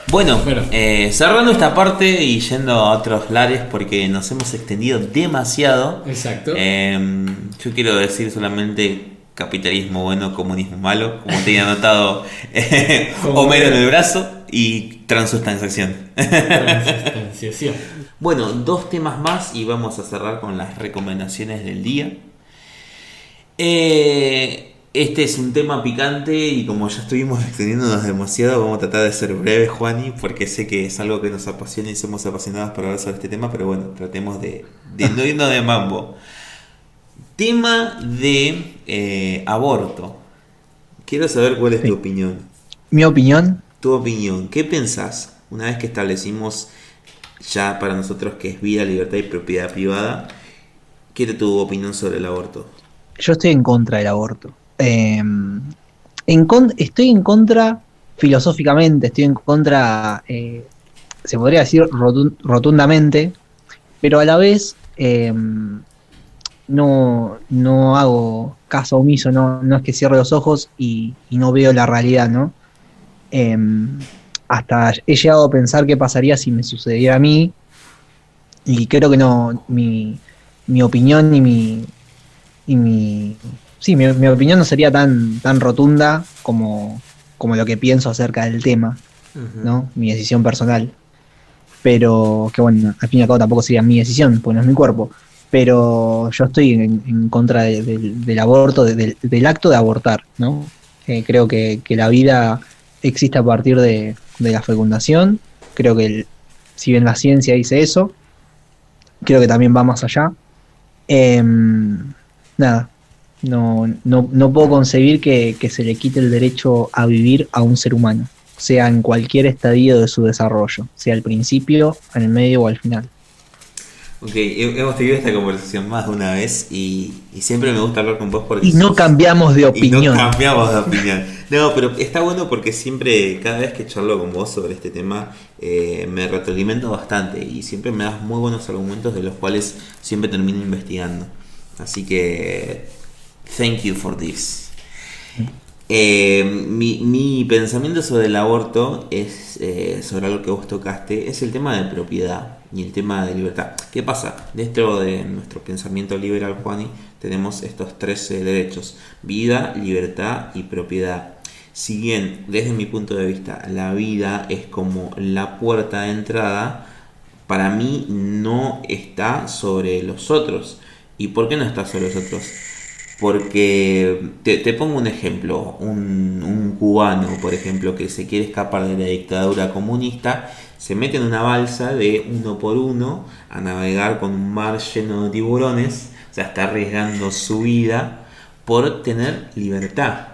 Bueno, Pero, cerrando esta parte y yendo a otros lares porque nos hemos extendido demasiado. exacto. Yo quiero decir solamente capitalismo bueno, comunismo malo, como tenía anotado Homero en el brazo y transustanciación. Transustanciación. Bueno, dos temas más y vamos a cerrar con las recomendaciones del día. Este es un tema picante y como ya estuvimos extendiéndonos demasiado, vamos a tratar de ser breves, Juani, porque sé que es algo que nos apasiona y somos apasionados por hablar sobre este tema, pero bueno, tratemos de no irnos de mambo. Tema de aborto. Quiero saber cuál es tu Sí. opinión. Mi opinión, Tu opinión, ¿qué pensás? Una vez que establecimos ya para nosotros que es vida, libertad y propiedad privada, quiero tu opinión sobre el aborto. yo estoy en contra del aborto. Estoy en contra filosóficamente, estoy en contra, se podría decir rotundamente, pero a la vez no hago caso omiso, no es que cierre los ojos y no veo la realidad, ¿no? Eh, Hasta he llegado a pensar qué pasaría si me sucediera a mí, y creo que no, mi opinión y sí, mi opinión no sería tan rotunda como lo que pienso acerca del tema, Ujú. ¿no? Mi decisión personal. Pero que bueno, al fin y al cabo tampoco sería mi decisión, porque no es mi cuerpo. Pero yo estoy en contra del aborto, del acto de abortar, ¿no? Creo que la vida existe a partir de la fecundación. Creo que si bien la ciencia dice eso, creo que también va más allá. Nada, no puedo concebir que se le quite el derecho a vivir a un ser humano, sea en cualquier estadio de su desarrollo, sea al principio, en el medio o al final. Ok, hemos tenido esta conversación más de una vez y siempre me gusta hablar con vos porque Y no sos... cambiamos de Y no opinión. cambiamos de opinión. No, pero está bueno porque siempre, cada vez que charlo con vos sobre este tema, me retroalimento bastante y siempre me das muy buenos argumentos de los cuales siempre termino investigando. Así que, thank you for this. Mi pensamiento sobre el aborto es sobre algo que vos tocaste, es el tema de propiedad y el tema de libertad. ¿Qué pasa? Dentro de nuestro pensamiento liberal, Juani, tenemos estos tres derechos: vida, libertad y propiedad. Si bien, desde mi punto de vista, la vida es como la puerta de entrada, para mí no está sobre los otros. ¿Y por qué no está sobre los otros? Porque te pongo un ejemplo, un cubano, por ejemplo, que se quiere escapar de la dictadura comunista, se mete en una balsa de uno por uno a navegar con un mar lleno de tiburones, o sea, está arriesgando su vida por tener libertad,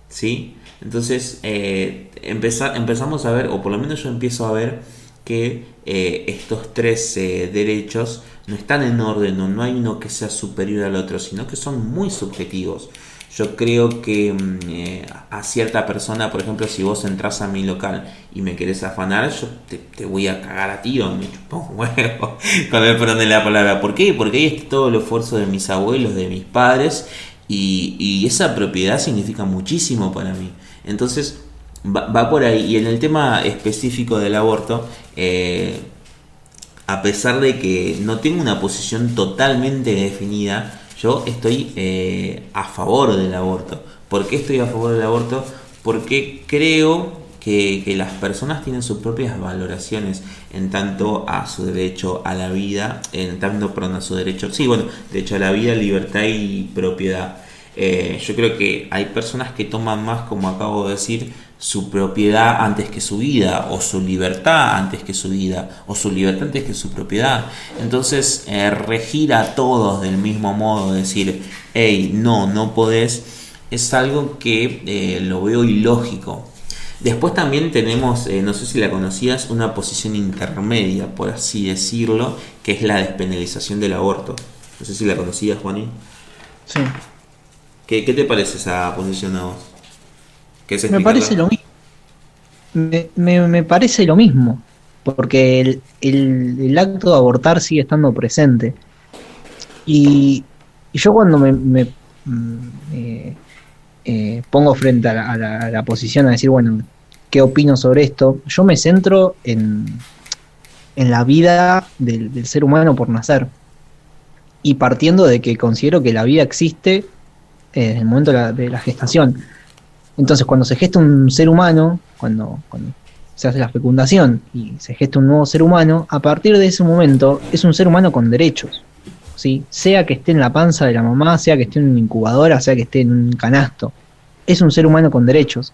¿sí? Entonces empezamos a ver, o por lo menos yo empiezo a ver, que estos tres derechos no están en orden, o no hay uno que sea superior al otro, sino que son muy subjetivos. Yo creo que a cierta persona, por ejemplo, si vos entras a mi local y me querés afanar, yo te voy a cagar a tiro, me chupo un huevo, con el perdón de la palabra. ¿Por qué? Porque ahí está todo el esfuerzo de mis abuelos, de mis padres, y esa propiedad significa muchísimo para mí. Entonces, va por ahí. Y en el tema específico del aborto, a pesar de que no tengo una posición totalmente definida, yo estoy a favor del aborto. ¿Por qué estoy a favor del aborto? Porque creo que las personas tienen sus propias valoraciones en tanto a su derecho a la vida, en tanto perdón, a su derecho, sí, bueno, derecho a la vida, libertad y propiedad. Yo creo que hay personas que toman más, como acabo de decir, su propiedad antes que su vida, o su libertad antes que su vida, o su libertad antes que su propiedad. Entonces, regir a todos del mismo modo, decir, hey, no podés, es algo que lo veo ilógico. Después también tenemos, no sé si la conocías, una posición intermedia, por así decirlo, que es la despenalización del aborto. No sé si la conocías, Juanín. Sí. ¿Qué te parece esa posición a vos? ¿Querés Me parece explicarla? lo mismo. Me parece lo mismo. Porque el acto de abortar sigue estando presente. Y yo cuando pongo frente a la posición a decir, bueno, qué opino sobre esto, yo me centro en la vida del ser humano por nacer. Y partiendo de que considero que la vida existe desde el momento de la gestación. Entonces, cuando se gesta un ser humano, cuando se hace la fecundación y se gesta un nuevo ser humano, a partir de ese momento es un ser humano con derechos, ¿sí? Sea que esté en la panza de la mamá, sea que esté en una incubadora, sea que esté en un canasto. Es un ser humano con derechos.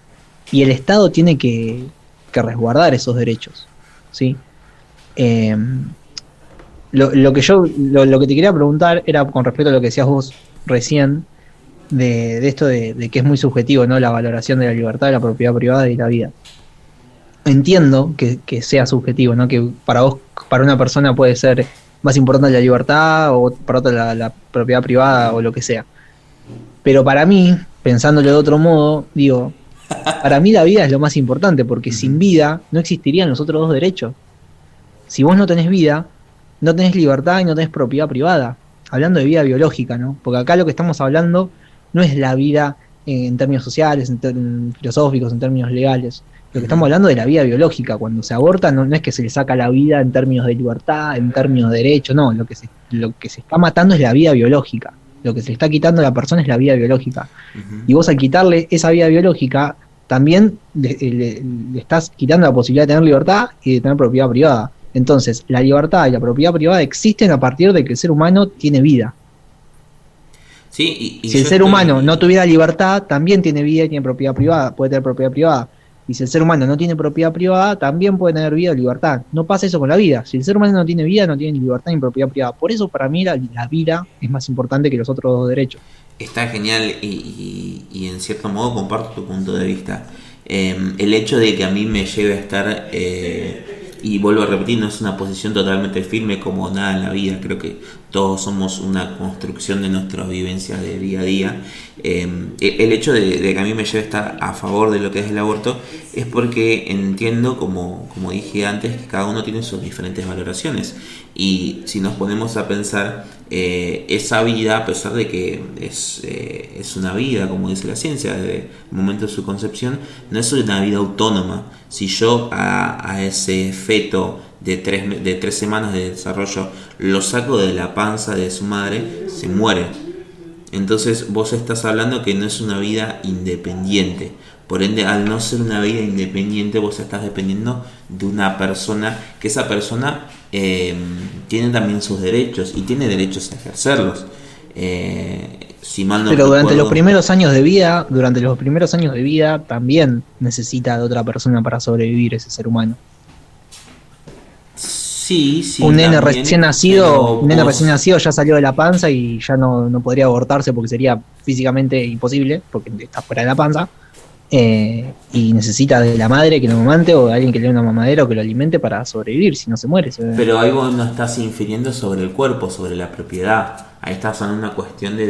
Y el Estado tiene que resguardar esos derechos, ¿sí? Lo que te quería preguntar era con respecto a lo que decías vos recién, de esto de que es muy subjetivo, ¿no? La valoración de la libertad, de la propiedad privada y la vida. Entiendo que sea subjetivo, ¿no? Que para vos, para una persona puede ser más importante la libertad o para otra la propiedad privada o lo que sea. Pero para mí, pensándolo de otro modo, digo, para mí la vida es lo más importante, porque sin vida no existirían los otros dos derechos. Si vos no tenés vida, no tenés libertad y no tenés propiedad privada. Hablando de vida biológica, ¿no? Porque acá lo que estamos hablando no es la vida en términos sociales, filosóficos, en términos legales. Lo que estamos hablando de la vida biológica. Cuando se aborta no es que se le saca la vida en términos de libertad, en términos de derecho, no. Lo que se está matando es la vida biológica. Lo que se le está quitando a la persona es la vida biológica. Y vos al quitarle esa vida biológica, también le estás quitando la posibilidad de tener libertad y de tener propiedad privada. Entonces, la libertad y la propiedad privada existen a partir de que el ser humano tiene vida. Sí, si el ser humano no tuviera libertad, también tiene vida y tiene propiedad privada, puede tener propiedad privada. Y si el ser humano no tiene propiedad privada, también puede tener vida y libertad. No pasa eso con la vida. Si el ser humano no tiene vida, no tiene ni libertad ni propiedad privada. Por eso para mí la vida es más importante que los otros dos derechos. Está genial y en cierto modo comparto tu punto de vista. El hecho de que a mí me lleve a estar, y vuelvo a repetir, no es una posición totalmente firme como nada en la vida. Creo que todos somos una construcción de nuestras vivencias de día a día. El hecho de que a mí me lleve a estar a favor de lo que es el aborto es porque entiendo, como dije antes, que cada uno tiene sus diferentes valoraciones. Y si nos ponemos a pensar, esa vida, a pesar de que es una vida, como dice la ciencia, desde el momento de su concepción, no es una vida autónoma. Si yo a ese feto de 3 semanas de desarrollo lo saco de la panza de su madre, se muere. Entonces vos estás hablando que no es una vida independiente. Por ende, al no ser una vida independiente, vos estás dependiendo de una persona, que esa persona tiene también sus derechos y tiene derechos a ejercerlos. Si mal no Pero durante recuerdo, los primeros años de vida también necesita de otra persona para sobrevivir ese ser humano. sí, Un nene también, recién nacido, pero ya salió de la panza y ya no podría abortarse porque sería físicamente imposible, porque está fuera de la panza. Y necesita de la madre que lo amamante o de alguien que le dé una mamadera o que lo alimente para sobrevivir, si no se muere. Pero ahí vos no estás infiriendo sobre el cuerpo, sobre la propiedad. Ahí estás en una cuestión de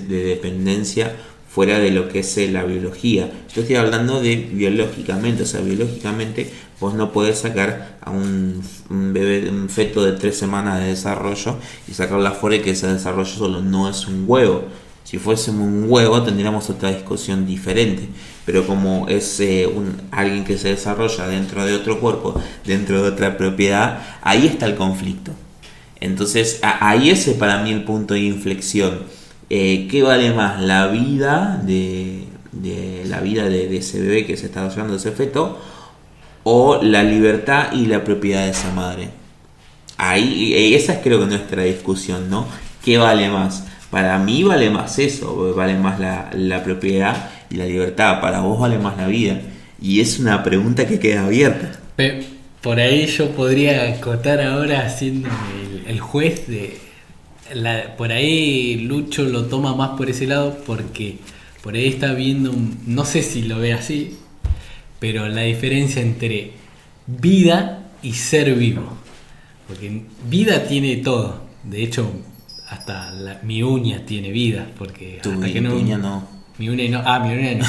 dependencia fuera de lo que es la biología. Yo estoy hablando de biológicamente, o sea, biológicamente vos no podés sacar a un bebé, un feto de 3 semanas de desarrollo y sacarlo afuera y que ese desarrollo solo no es un huevo. Si fuésemos un huevo tendríamos otra discusión diferente, pero como es alguien que se desarrolla dentro de otro cuerpo, dentro de otra propiedad, ahí está el conflicto. Entonces ahí es para mí el punto de inflexión. ¿Qué vale más? ¿La vida de ese bebé que se está desarrollando, de ese feto, o la libertad y la propiedad de esa madre? Ahí esa es, creo que, nuestra discusión, ¿no? ¿Qué vale más? Para mí vale más eso, vale más la propiedad y la libertad. Para vos vale más la vida. Y es una pregunta que queda abierta. Por ahí yo podría acotar ahora siendo el juez por ahí Lucho lo toma más por ese lado porque por ahí está viendo, no sé si lo ve así, pero la diferencia entre vida y ser vivo. Porque vida tiene todo. De hecho, hasta mi uña tiene vida, porque hasta que no. Uña no. Mi uña no,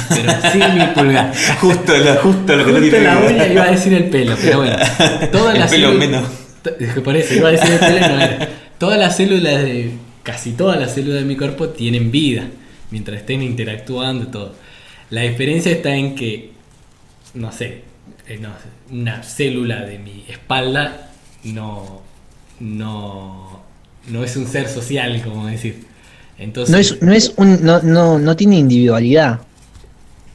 pero sí mi pulgar. justo lo que no Justo tiene la vida. uña iba a decir el pelo, pero bueno. Todas El pelo menos. Por eso iba a decir el pelo, no era. Casi todas las células de mi cuerpo tienen vida, mientras estén interactuando y todo. La diferencia está en que no sé, una célula de mi espalda no, no es un ser social, como decir. Entonces, No tiene individualidad.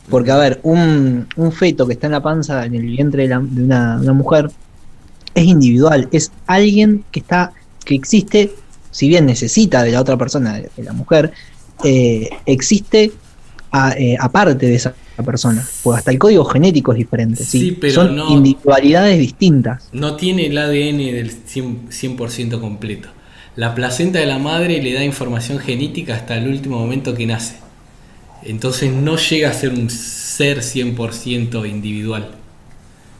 Porque, a ver, un feto que está en la panza, en el vientre de una mujer, es individual, es alguien que existe, si bien necesita de la otra persona, de la mujer, existe aparte de esa persona, porque hasta el código genético es diferente, ¿sí? sí, pero Son no, individualidades distintas. no tiene el ADN del 100% completo. La placenta de la madre le da información genética hasta el último momento que nace. Entonces no llega a ser un ser 100% individual.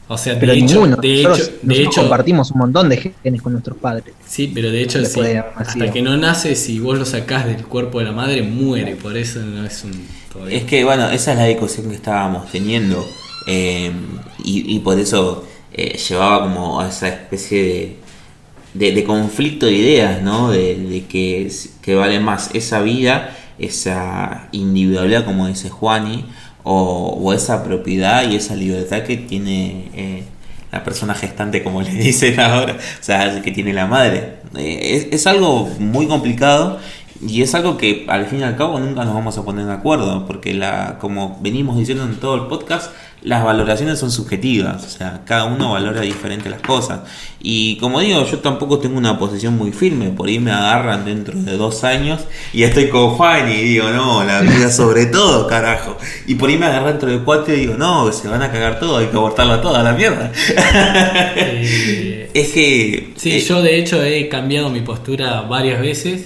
O sea, Pero de ninguno, hecho, compartimos un montón de genes con nuestros padres. sí, pero de hecho, Le sí, puede haber hasta nacido. que no nace, si vos lo sacás del cuerpo de la madre, muere. Por eso no es un todavía. Es que, bueno, esa es la discusión que estábamos teniendo. Y por eso llevaba como a esa especie de conflicto de ideas, ¿no? De que vale más esa vida, esa individualidad, como dice Juani, o esa propiedad y esa libertad que tiene la persona gestante, como le dicen ahora, o sea, que tiene la madre. Es algo muy complicado y es algo que al fin y al cabo nunca nos vamos a poner de acuerdo, porque como venimos diciendo en todo el podcast, las valoraciones son subjetivas, o sea, cada uno valora diferente las cosas. Y como digo, yo tampoco tengo una posición muy firme, por ahí me agarran dentro de 2 años y estoy con Juan y digo, no, la vida sobre todo, carajo. Y por ahí me agarran dentro de 4 y digo, no, se van a cagar todo, hay que abortarla toda la mierda. Es que... Sí, yo de hecho he cambiado mi postura varias veces.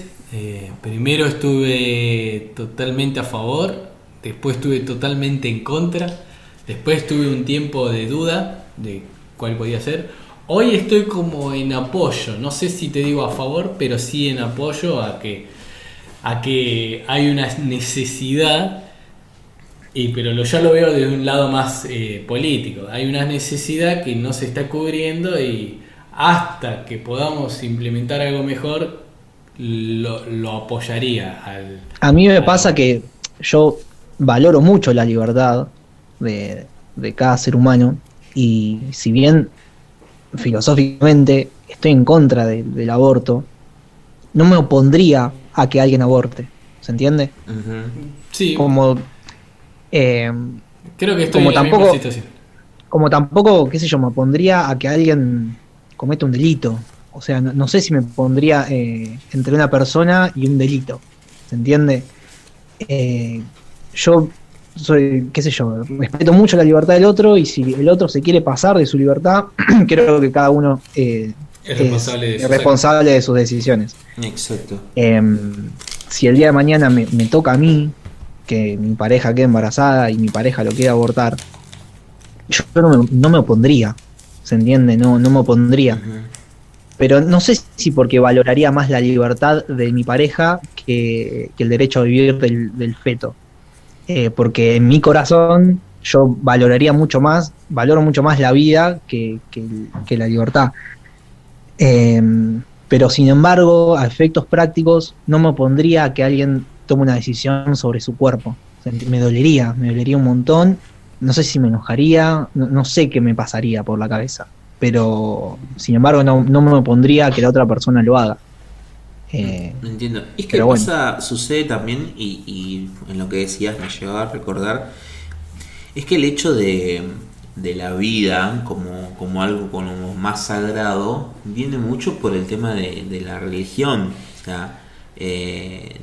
Primero estuve totalmente a favor, después estuve totalmente en contra, después tuve un tiempo de duda de cuál podía ser. Hoy estoy como en apoyo, no sé si te digo a favor, pero sí en apoyo a que hay una necesidad, pero ya lo veo desde un lado más político. Hay una necesidad que no se está cubriendo y hasta que podamos implementar algo mejor, lo apoyaría A mí me pasa que yo valoro mucho la libertad de cada ser humano y si bien filosóficamente estoy en contra del aborto, no me opondría a que alguien aborte, ¿se entiende? Sí, Como, creo que estoy como en la misma tampoco, situación. como tampoco, qué sé yo, me opondría a que alguien cometa un delito. O sea, no sé si me pondría entre una persona y un delito, ¿se entiende? Yo soy, qué sé yo, respeto mucho la libertad del otro y si el otro se quiere pasar de su libertad, creo que cada uno Es responsable de es sus responsable de sus decisiones. Exacto. Si el día de mañana me toca a mí, que mi pareja quede embarazada y mi pareja lo quiera abortar, yo no me opondría, ¿se entiende? No me opondría. Pero no sé si porque valoraría más la libertad de mi pareja que el derecho a vivir del feto. Porque en mi corazón yo valoro mucho más la vida que la libertad. Pero sin embargo, a efectos prácticos, no me opondría a que alguien tome una decisión sobre su cuerpo. O sea, me dolería un montón. No sé si me enojaría, no sé qué me pasaría por la cabeza. Pero sin embargo, no me opondría a que la otra persona lo haga. Entiendo. Es que pero bueno. sucede también, y en lo que decías me llevaba a recordar, es que el hecho de la vida como algo como más sagrado viene mucho por el tema de la religión. O sea,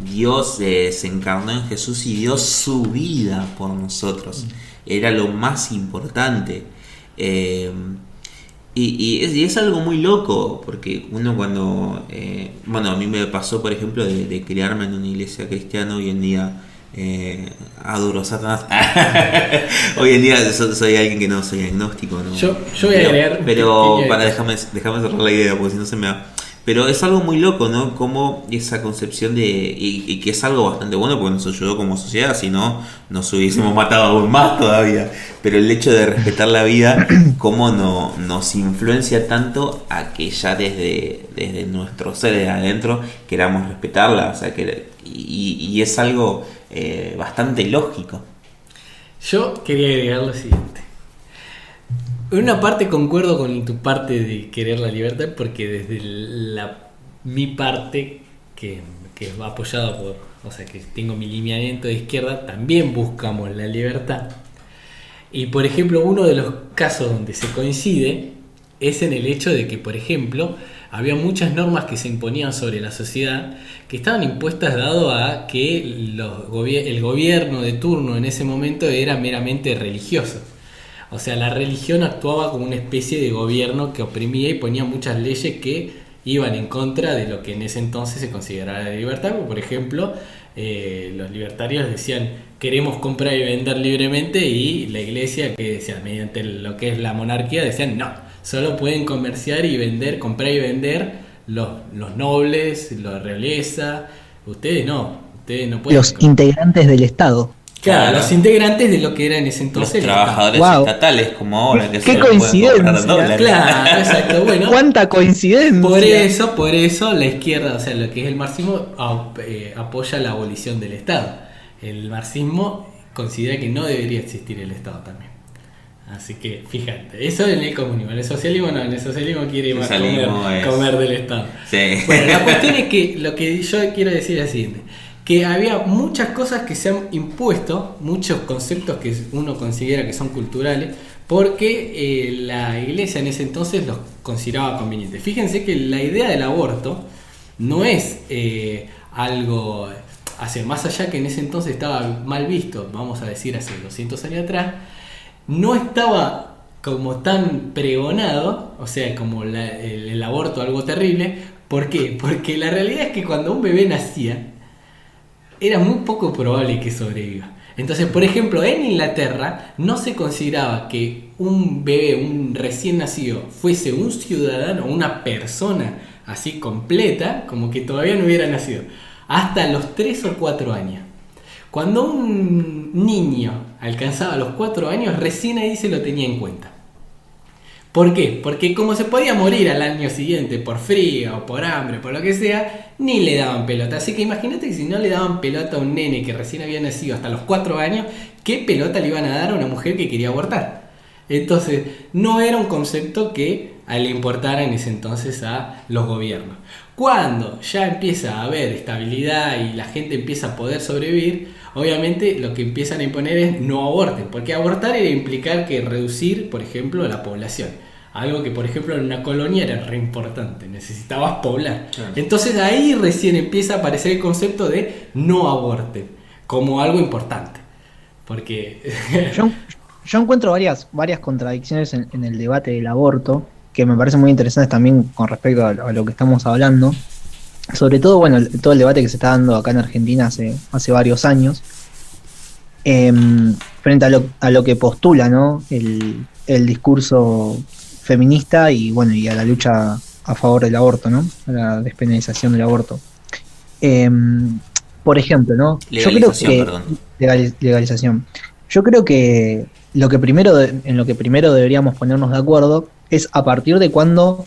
Dios se encarnó en Jesús y dio su vida por nosotros. Era lo más importante. Y es algo muy loco, porque uno cuando... bueno, a mí me pasó, por ejemplo, de criarme en una iglesia cristiana. Hoy en día adoro a Satanás. Hoy en día soy alguien que no soy agnóstico, ¿no? Yo voy a agregar... Pero déjame cerrar la idea, porque si no se me va. Pero es algo muy loco, ¿no? Como esa concepción y que es algo bastante bueno porque nos ayudó como sociedad, si no, nos hubiésemos matado aún más todavía. Pero el hecho de respetar la vida, cómo nos influencia tanto a que ya desde nuestro ser de adentro queramos respetarla. O sea, y es algo bastante lógico. Yo quería agregar lo siguiente. En una parte concuerdo con tu parte de querer la libertad, porque desde mi parte, que va apoyado por, o sea, que tengo mi lineamiento de izquierda, también buscamos la libertad. Y por ejemplo, uno de los casos donde se coincide es en el hecho de que, por ejemplo, había muchas normas que se imponían sobre la sociedad que estaban impuestas dado a que el gobierno de turno en ese momento era meramente religioso. O sea, la religión actuaba como una especie de gobierno que oprimía y ponía muchas leyes que iban en contra de lo que en ese entonces se consideraba la libertad. Por ejemplo, los libertarios decían queremos comprar y vender libremente, y la iglesia, que decía, mediante lo que es la monarquía, decían no, solo pueden comerciar y vender, comprar y vender los nobles, la realeza, ustedes no pueden. Los integrantes del Estado. Claro, los integrantes de lo que era en ese entonces los trabajadores estatales, como ahora, que qué se pueden coincidencia. comprar dólares. Claro, exacto. Bueno, cuánta coincidencia. por eso la izquierda, o sea, lo que es el marxismo, apoya la abolición del Estado. El marxismo considera que no debería existir el Estado también. Así que, fíjate, eso en el comunismo. En el socialismo no, en el socialismo quiere más comer del Estado. Sí. Bueno, la cuestión es que lo que yo quiero decir es lo siguiente: que había muchas cosas que se han impuesto, muchos conceptos que uno considera que son culturales, porque la iglesia en ese entonces los consideraba convenientes. Fíjense que la idea del aborto no es algo, más allá que en ese entonces estaba mal visto, vamos a decir hace 200 años atrás, no estaba como tan pregonado, o sea, como el aborto algo terrible. ¿Por qué? Porque la realidad es que cuando un bebé nacía, era muy poco probable que sobreviva. Entonces, por ejemplo, en Inglaterra no se consideraba que un bebé, un recién nacido, fuese un ciudadano, una persona así completa, como que todavía no hubiera nacido, hasta los 3 o 4 años. Cuando un niño alcanzaba los 4 años, recién ahí se lo tenía en cuenta. ¿Por qué? Porque como se podía morir al año siguiente por frío o por hambre, por lo que sea, ni le daban pelota. Así que imagínate que si no le daban pelota a un nene que recién había nacido hasta los 4 años, ¿qué pelota le iban a dar a una mujer que quería abortar? Entonces, no era un concepto que le importara en ese entonces a los gobiernos. Cuando ya empieza a haber estabilidad y la gente empieza a poder sobrevivir, obviamente lo que empiezan a imponer es no aborten, porque abortar era implicar que reducir, por ejemplo, la población. Algo que, por ejemplo, en una colonia era re importante, necesitabas poblar. Claro. Entonces ahí recién empieza a aparecer el concepto de no aborten, como algo importante. Porque yo encuentro varias contradicciones en el debate del aborto, que me parecen muy interesantes también con respecto a lo que estamos hablando. Sobre todo, bueno, todo el debate que se está dando acá en Argentina hace varios años, frente a lo que postula, ¿no? El discurso feminista y bueno, y a la lucha a favor del aborto, ¿no? A la despenalización del aborto. Por ejemplo, ¿no? Legalización. Yo creo que en lo que primero deberíamos ponernos de acuerdo es a partir de cuando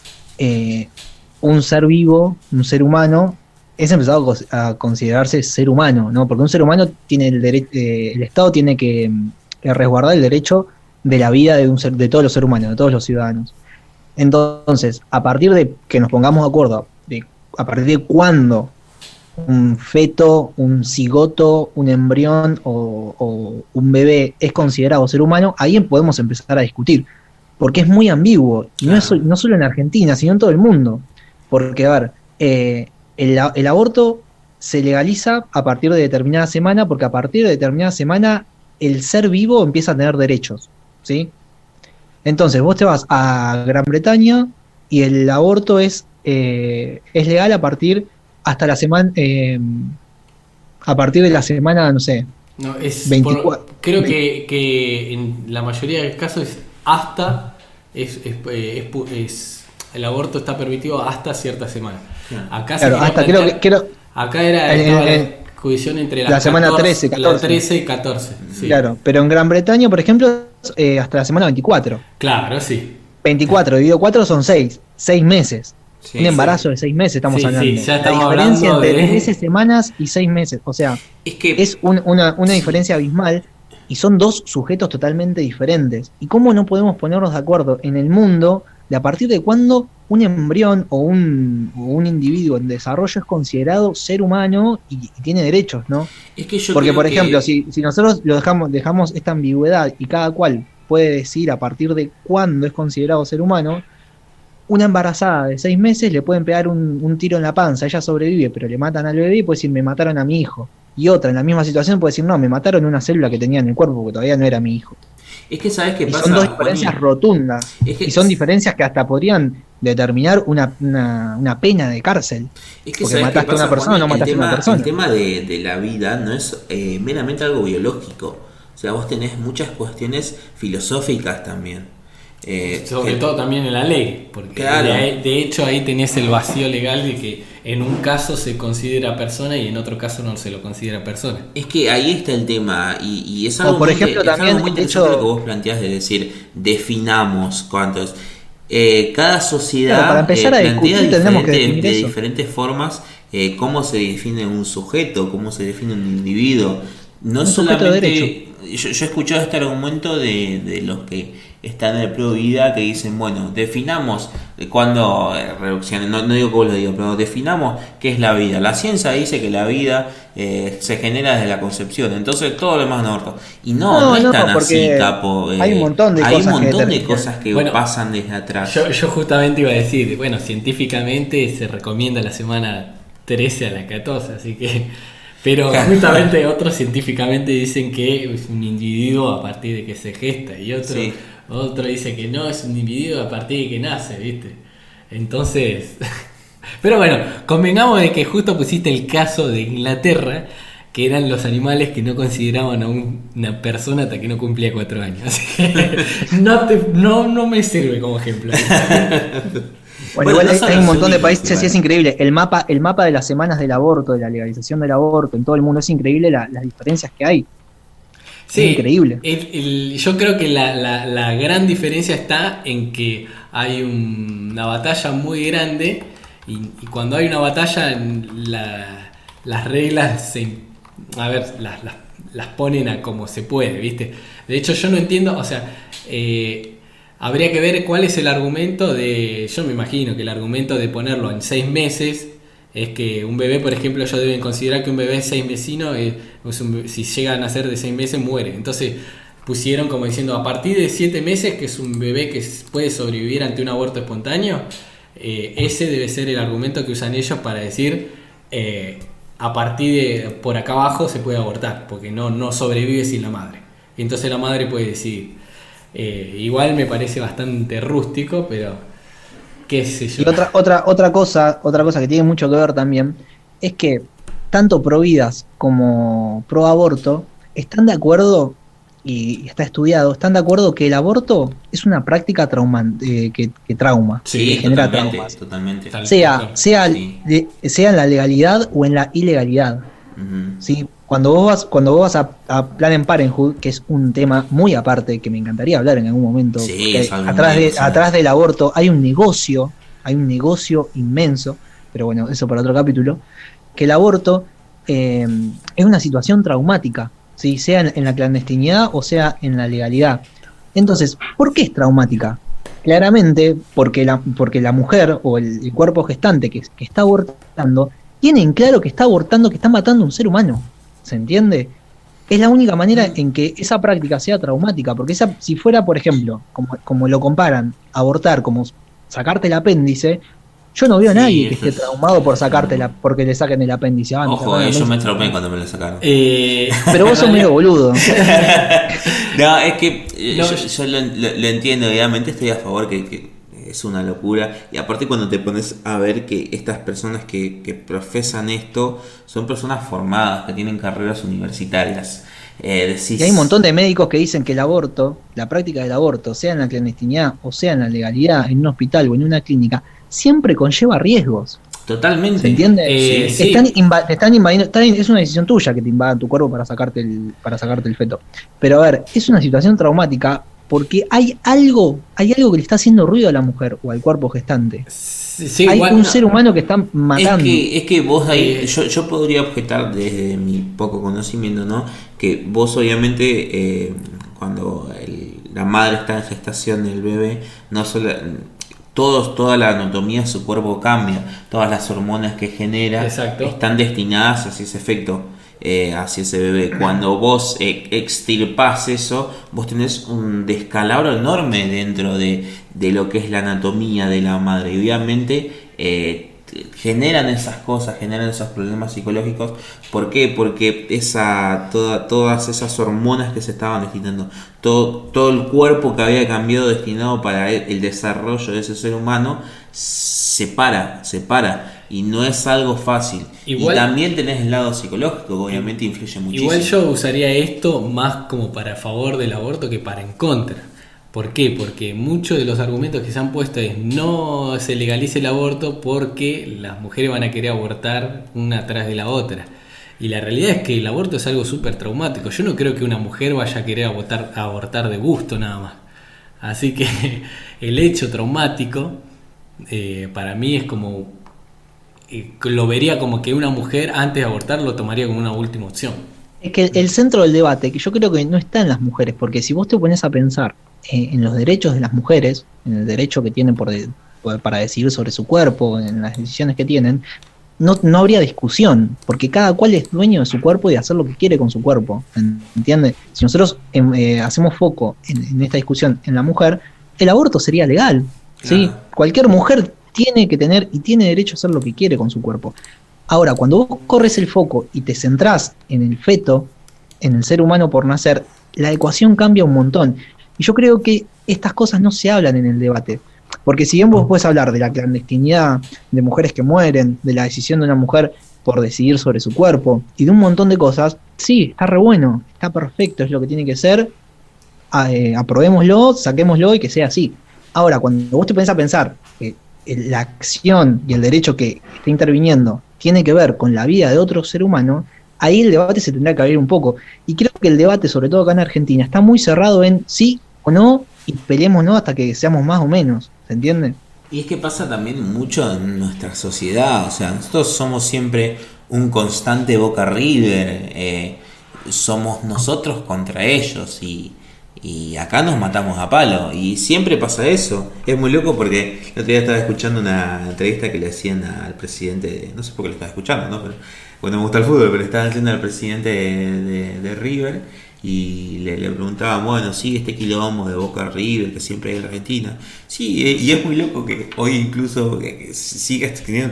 un ser vivo, un ser humano, es empezado a considerarse ser humano, ¿no? Porque un ser humano tiene el Estado tiene que resguardar el derecho de la vida de todos los seres humanos, de todos los ciudadanos. Entonces, a partir de que nos pongamos de acuerdo, a partir de cuándo un feto, un cigoto, un embrión o un bebé es considerado ser humano, ahí podemos empezar a discutir. Porque es muy ambiguo, y no solo en Argentina, sino en todo el mundo. Porque, a ver, el aborto se legaliza a partir de determinada semana, porque a partir de determinada semana el ser vivo empieza a tener derechos, ¿sí? Entonces vos te vas a Gran Bretaña y el aborto es legal a partir hasta la semana, a partir de la semana, no sé, no, es 24. Creo que en la mayoría de los casos es hasta el aborto está permitido hasta cierta semana. Acá claro, hasta acá era la judición entre la semana 13, 14. La 13 y 14. Sí. Claro, pero en Gran Bretaña, por ejemplo, hasta la semana 24. Claro, sí. 24 dividido 4 son 6 meses. Sí, un embarazo de 6 meses estamos hablando. Sí, ya estamos la diferencia hablando entre de 13 semanas y 6 meses. O sea, es una diferencia abismal. y son dos sujetos totalmente diferentes. ¿Y cómo no podemos ponernos de acuerdo en el mundo de a partir de cuándo un embrión o un individuo en desarrollo es considerado ser humano y tiene derechos, ¿no? Es que yo Porque, creo por ejemplo, que si nosotros dejamos esta ambigüedad y cada cual puede decir a partir de cuándo es considerado ser humano, una embarazada de 6 meses le pueden pegar un tiro en la panza, ella sobrevive, pero le matan al bebé y puede decir, me mataron a mi hijo. Y otra, en la misma situación, puede decir, no, me mataron una célula que tenía en el cuerpo porque todavía no era mi hijo. es que ¿sabes qué Y pasa, son dos Juani? diferencias rotundas. Es que Y son diferencias que hasta podrían determinar una pena de cárcel. Es que Porque ¿sabes qué mataste a una pasa, persona o no Juani? mataste a una persona. El tema de la vida no es meramente algo biológico. O sea, vos tenés muchas cuestiones filosóficas también. Sobre todo también en la ley, porque Claro. de hecho ahí tenés el vacío legal de que en un caso se considera persona y en otro caso no se lo considera persona. Es que ahí está el tema, y es O, algo, por muy, ejemplo, es algo también muy el interesante hecho- lo que vos planteás de decir, definamos cuánto es. Cada sociedad Claro, para empezar a plantea discutir tendremos que diferente- definir de eso. diferentes formas cómo se define un sujeto, cómo se define un individuo. No Un sujeto de solamente. Yo he escuchado este argumento de los que están en el pro vida que dicen, bueno, definamos cuándo reducciones, no digo que vos lo digo, pero definamos qué es la vida. La ciencia dice que la vida se genera desde la concepción, entonces todo lo demás no aborto. Y no es tan así, porque capo. hay un montón de hay cosas un que montón de determinan. cosas que Bueno, pasan desde atrás. Yo justamente iba a decir, bueno, científicamente se recomienda la semana 13 a la 14, así que... Pero justamente otros científicamente dicen que es un individuo a partir de que se gesta y Sí. otro dice que no, es un individuo a partir de que nace, ¿viste? Entonces... Pero bueno, convengamos de que justo pusiste el caso de Inglaterra, que eran los animales que no consideraban a una persona hasta que no cumplía 4 años. Así que no me sirve como ejemplo. Bueno, Bueno, igual no hay son un los montón de únicos, países y igual. es increíble. El mapa de las semanas del aborto, de la legalización del aborto en todo el mundo, es increíble las diferencias que hay. Sí, Es increíble. Yo creo que la gran diferencia está en que hay una batalla muy grande y cuando hay una batalla las reglas las ponen a como se puede, ¿viste? De hecho yo no entiendo, o sea, habría que ver cuál es el argumento yo me imagino que el argumento de ponerlo en 6 meses es que un bebé, por ejemplo, ellos deben considerar que un bebé 6 mesino, si llega a nacer de 6 meses, muere. Entonces pusieron como diciendo, a partir de 7 meses, que es un bebé que puede sobrevivir ante un aborto espontáneo, ese debe ser el argumento que usan ellos para decir, a partir de por acá abajo se puede abortar, porque no sobrevive sin la madre. Y entonces la madre puede decidir. Igual me parece bastante rústico, pero... qué sé yo. Y otra cosa que tiene mucho que ver también es que tanto pro vidas como pro aborto están de acuerdo, y está estudiado, están de acuerdo que el aborto es una práctica que trauma, Sí, que genera totalmente, traumas. totalmente. Sea Sí. sea en la legalidad o en la ilegalidad. Ujú. ¿Sí? Cuando vos vas a Planned Parenthood, que es un tema muy aparte que me encantaría hablar en algún momento, Sí, porque es algo atrás, muy emocionante. atrás del aborto hay un negocio inmenso, pero bueno, eso para otro capítulo, que el aborto es una situación traumática, ¿sí? Sea en la clandestinidad o sea en la legalidad. Entonces, ¿por qué es traumática? Claramente porque la mujer o el cuerpo gestante que está abortando tiene en claro que está abortando, que está matando a un ser humano. ¿Se entiende? Es la única manera en que esa práctica sea traumática, porque si fuera, por ejemplo, como lo comparan, abortar como sacarte el apéndice, yo no veo a Sí, nadie que eso esté es- traumado porque le saquen el apéndice. Me Ojo, sacaron el yo me apéndice. traumé cuando me lo sacaron. Pero vos sos medio boludo. No, es que No, yo lo entiendo, obviamente estoy a favor que es una locura. Y aparte cuando te pones a ver que estas personas que profesan esto son personas formadas, que tienen carreras universitarias. Decís, Y hay un montón de médicos que dicen que el aborto, la práctica del aborto, sea en la clandestinidad o sea en la legalidad, en un hospital o en una clínica, siempre conlleva riesgos. Totalmente. ¿Se entiende? Sí. Te están invadiendo, es una decisión tuya que te invadan tu cuerpo para sacarte el feto. Pero a ver, es una situación traumática porque hay algo que le está haciendo ruido a la mujer o al cuerpo gestante. Sí, Hay igual, un ser humano que están matando. Es que vos ahí, yo podría objetar desde mi poco conocimiento, ¿no? Que vos obviamente cuando la madre está en gestación del bebé, no solo toda la anatomía de su cuerpo cambia, todas las hormonas que genera Exacto. están destinadas hacia ese efecto, hacia ese bebé. Cuando vos extirpás eso, vos tenés un descalabro enorme dentro de lo que es la anatomía de la madre. Y obviamente generan esas cosas, generan esos problemas psicológicos. ¿Por qué? Porque todas esas hormonas que se estaban destinando, todo el cuerpo que había cambiado destinado para el desarrollo de ese ser humano, se para. Y no es algo fácil. Igual, y también tenés el lado psicológico, que obviamente influye muchísimo. igual yo usaría esto más como para a favor del aborto que para en contra. ¿Por qué? Porque muchos de los argumentos que se han puesto es no se legalice el aborto porque las mujeres van a querer abortar una tras de la otra. Y la realidad es que el aborto es algo súper traumático. Yo no creo que una mujer vaya a querer abortar de gusto nada más. Así que el hecho traumático para mí es como... lo vería como que una mujer antes de abortar lo tomaría como una última opción. Es que el centro del debate, que yo creo que no está en las mujeres, porque si vos te pones a pensar en los derechos de las mujeres, en el derecho que tienen para decidir sobre su cuerpo, en las decisiones que tienen, no habría discusión, porque cada cual es dueño de su cuerpo y de hacer lo que quiere con su cuerpo, ¿entiendes? Si nosotros hacemos foco en esta discusión en la mujer, el aborto sería legal, ¿sí? Claro. Cualquier mujer tiene que tener y tiene derecho a hacer lo que quiere con su cuerpo. Ahora, cuando vos corres el foco y te centrás en el feto, en el ser humano por nacer, la ecuación cambia un montón. Y yo creo que estas cosas no se hablan en el debate. Porque si bien vos podés hablar de la clandestinidad, de mujeres que mueren, de la decisión de una mujer por decidir sobre su cuerpo, y de un montón de cosas, sí, está re bueno, está perfecto, es lo que tiene que ser, aprobémoslo, saquémoslo y que sea así. Ahora, cuando vos te pensás a pensar que la acción y el derecho que está interviniendo tiene que ver con la vida de otro ser humano, ahí el debate se tendrá que abrir un poco. Y creo que el debate, sobre todo acá en Argentina, está muy cerrado en sí o no, y peleémonos hasta que seamos más o menos, ¿se entiende? Y es que pasa también mucho en nuestra sociedad, o sea, nosotros somos siempre un constante Boca River, somos nosotros contra ellos y acá nos matamos a palo y siempre pasa eso. Es muy loco porque el otro día estaba escuchando una entrevista que le hacían al presidente, no sé por qué lo estaba escuchando, ¿no? Pero, bueno, me gusta el fútbol, pero le estaban haciendo al presidente de River. Y le preguntaban, bueno, sí, este quilombo de Boca River que siempre hay en la Argentina. Sí, y es muy loco que hoy incluso siga teniendo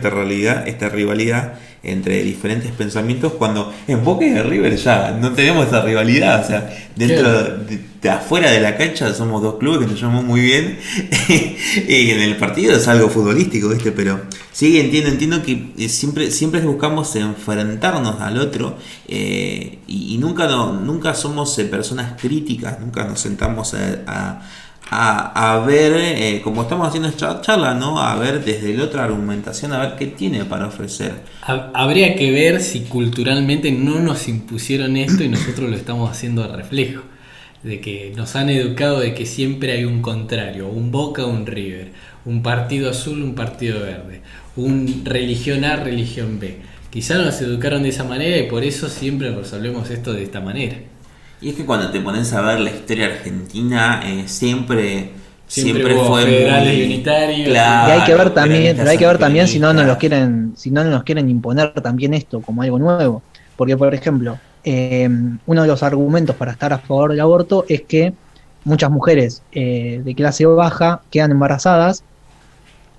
esta rivalidad entre diferentes pensamientos, cuando en Boca y en River ya no tenemos esa rivalidad. O sea, dentro de afuera de la cancha somos dos clubes que nos llamamos muy bien y en el partido es algo futbolístico, ¿viste? Pero sí, entiendo que siempre buscamos enfrentarnos al otro y nunca somos personas críticas, nunca nos sentamos a ver, como estamos haciendo esta charla, ¿no? A ver desde la otra argumentación, a ver qué tiene para ofrecer. Habría que ver si culturalmente no nos impusieron esto y nosotros lo estamos haciendo al reflejo. De que nos han educado de que siempre hay un contrario, un Boca, un River, un partido azul, un partido verde, un religión A, religión B. Quizás nos educaron de esa manera y por eso siempre resolvemos esto de esta manera. Y es que cuando te pones a ver la historia argentina, siempre hubo fue federales muy y unitarios. Y Claro, hay que ver también, pero hay que ver también si no nos los quieren. quieren imponer también esto como algo nuevo. Porque, por ejemplo, uno de los argumentos para estar a favor del aborto es que muchas mujeres de clase baja quedan embarazadas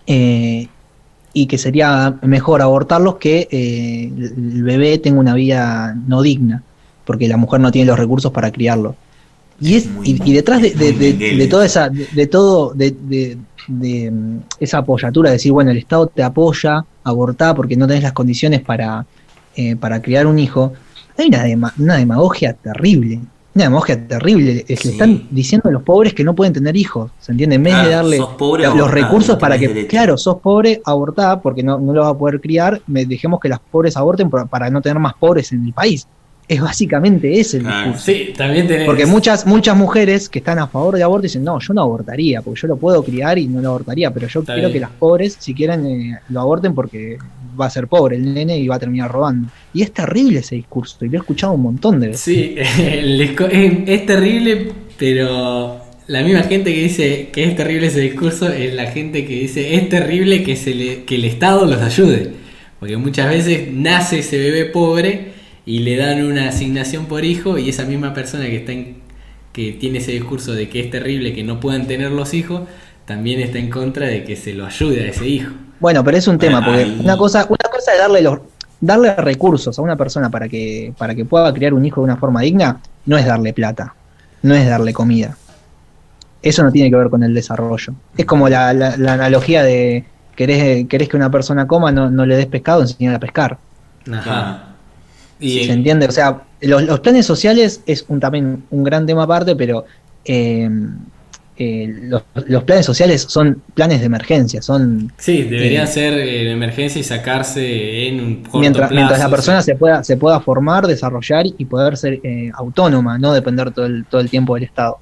y que sería mejor abortarlos que el bebé tenga una vida no digna, porque la mujer no tiene los recursos para criarlo. Y detrás de toda esa de esa apoyatura, de decir, bueno, el Estado te apoya a abortar porque no tenés las condiciones para criar un hijo, hay una demagogia terrible. Una demagogia terrible. Es que le están diciendo a los pobres que no pueden tener hijos, ¿se entiende? En vez de darle los recursos para que, derecho. Claro, sos pobre, abortá porque no lo vas a poder criar, dejemos que las pobres aborten para no tener más pobres en el país. Es básicamente ese el Claro. discurso. Sí, también tenés. Porque muchas mujeres que están a favor de aborto dicen, no, yo no abortaría, porque yo lo puedo criar y no lo abortaría, pero yo Está quiero bien. que las pobres, si quieren, lo aborten porque va a ser pobre el nene y va a terminar robando. Y es terrible ese discurso, y lo he escuchado un montón de veces. Sí, es terrible, pero la misma gente que dice que es terrible ese discurso es la gente que dice es terrible que el Estado los ayude. Porque muchas veces nace ese bebé pobre y le dan una asignación por hijo y esa misma persona que tiene ese discurso de que es terrible que no puedan tener los hijos, también está en contra de que se lo ayude a ese hijo. Bueno, pero es un tema, porque Ahí- una cosa es darle recursos a una persona para que pueda criar un hijo de una forma digna, no es darle plata, no es darle comida. Eso no tiene que ver con el desarrollo. Es como la analogía de querés que una persona coma, no le des pescado, enseñar a pescar. Ajá. Claro. Y ¿Se entiende? O sea, los planes sociales es también un gran tema aparte, pero eh, los planes sociales son planes de emergencia, son sí, deberían eh, ser de emergencia y sacarse en un corto mientras la plazo, persona sí. se pueda formar, desarrollar y poder ser autónoma, no depender todo el tiempo del Estado.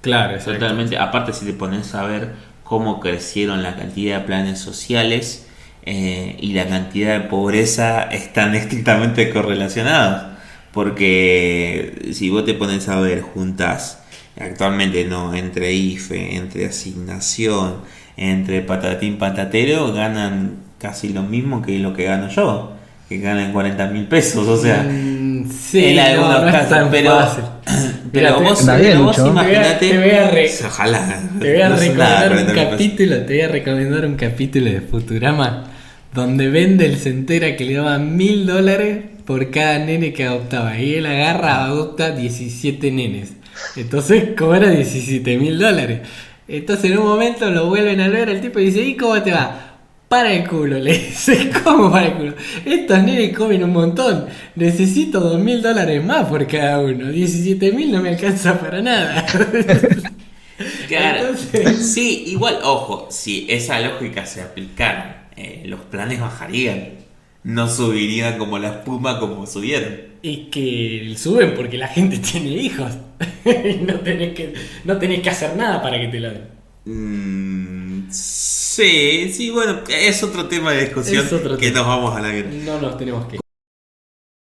Claro, exacto. Totalmente. Aparte, si te pones a ver cómo crecieron la cantidad de planes sociales y la cantidad de pobreza están estrictamente correlacionados. Porque si vos te pones a ver, juntas actualmente no, entre IFE, entre asignación, entre patatín patatero, ganan casi lo mismo que lo que gano yo, que ganan 40.000 pesos. O sea, Sí, en algunos no es casos, tan pero, fácil. pero Mira, vos, Está bien, pero vos Lucho. imaginate. Te voy Ojalá. Te voy a No sé recomendar nada, un 40.000 pesos. capítulo, te voy a recomendar un capítulo de Futurama donde Bendel se entera que le daban $1.000 por cada nene que adoptaba y él agarra, adopta 17 nenes. Entonces cobra $17.000. Entonces en un momento lo vuelven a ver al tipo y dice, ¿y cómo te va? Para el culo, le dice, ¿cómo para el culo? Estos nenes comen un montón, necesito $2.000 más por cada uno, 17.000 no me alcanza para nada. Claro. Entonces- Sí, igual, ojo, si esa lógica se aplicara, los planes bajarían. No subirían como la espuma como subieron. Y que suben porque la gente tiene hijos. Y no tenés que hacer nada para que te lo den. Sí, sí, bueno, es otro tema de discusión Es otro que tema. nos vamos a la guerra. No nos tenemos que